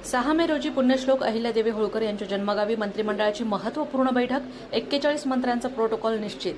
6 मे रोजी पुण्यश्लोक अहिल्यादेवी होळकर यांच्या जन्मगावी मंत्रिमंडळाची महत्त्वपूर्ण बैठक, 41 मंत्र्यांचा प्रोटोकॉल निश्चित.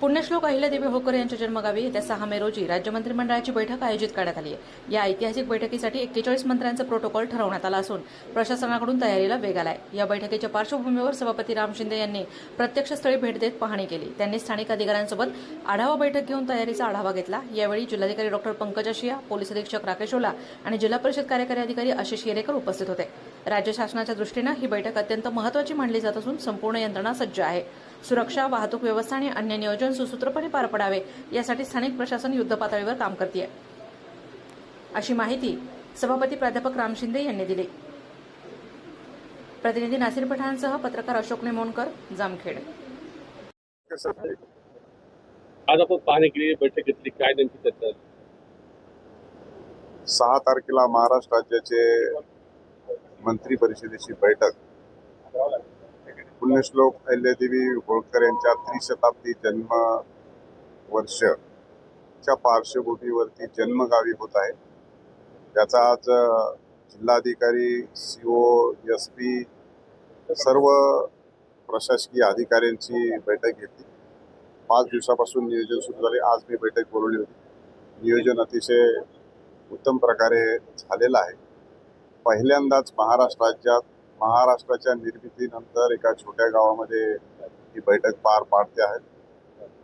पुण्यश्लोक अहिल्यादेवी होळकर यांच्या जन्मगावी येत्या 6 मे रोजी राज्य मंत्रिमंडळाची बैठक आयोजित करण्यात आली आहे. या ऐतिहासिक बैठकीसाठी 41 मंत्र्यांचा प्रोटोकॉल ठरवण्यात आला असून प्रशासनाकडून तयारीला वेग आलाय. या बैठकीच्या पार्श्वभूमीवर सभापती राम शिंदे यांनी प्रत्यक्ष स्थळी भेट देत पाहणी केली. त्यांनी स्थानिक अधिकाऱ्यांसोबत आढावा बैठक घेऊन तयारीचा आढावा घेतला. यावेळी जिल्हाधिकारी डॉ. पंकज आशिया, पोलीस अधीक्षक राकेश ओला आणि जिल्हा परिषद कार्यकारी अधिकारी आशिष येरेकर उपस्थित होते. राज्य शासनाच्या दृष्टीने ही बैठक अत्यंत महत्त्वाची मानली जात असून संपूर्ण यंत्रणा सज्ज आहे. सुरक्षा, वाहतूक व्यवस्था आणि अन्य नियोजन सुसूत्रपणे पार पडावे यासाठी स्थानिक प्रशासन युद्धपातळीवर काम करते, अशी माहिती सभापती प्राध्यापक राम शिंदे यांनी दिली. प्रतिनिधी नासिर पठाणसह पत्रकार अशोक नेमोणकर, जामखेड. आज आपण पाहणी केली, बैठक घेतली, काय नेमकी चर्चा झाली? 6 तारखेला महाराष्ट्र राज्याचे मंत्री परिषदेची बैठक पुण्यश्लोक अहिल्यादेवी होळकर यांच्या त्रिशताब्दी जन्म वर्षच्या पार्श्वभूमीवरती जन्मगावी होत आहे. त्याचा आज जिल्हाधिकारी, CO, SP सर्व प्रशासकीय अधिकाऱ्यांची बैठक घेतली. 5 दिवसापासून नियोजन सुरू झाले. आज मी बैठक बोलवली होती. नियोजन अतिशय उत्तम प्रकारे झालेलं आहे. पहिल्यांदाच महाराष्ट्र राज्यात महाराष्ट्राच्या निर्मितीनंतर एका छोट्या गावामध्ये ही बैठक पार पाडते आहे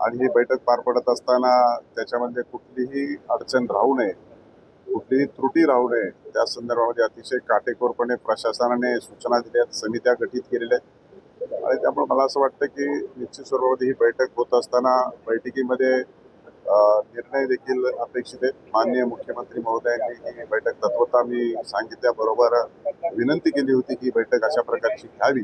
आणि ही बैठक पार पडत असताना त्याच्यामध्ये कुठलीही अडचण राहू नये, कुठलीही त्रुटी राहू नये, त्या संदर्भामध्ये अतिशय काटेकोरपणे प्रशासनाने सूचना दिल्या आहेत, समित्या गठीत केलेल्या आहेत आणि त्यामुळे मला असं वाटतं की निश्चित स्वरूपामध्ये ही बैठक होत असताना बैठकीमध्ये निर्णय देखील अपेक्षित आहेत. माननीय मुख्यमंत्री महोदयांनी ही बैठक तत्वतः मी सांगितल्याबरोबर विनंती केली होती की बैठक अशा प्रकारची घ्यावी.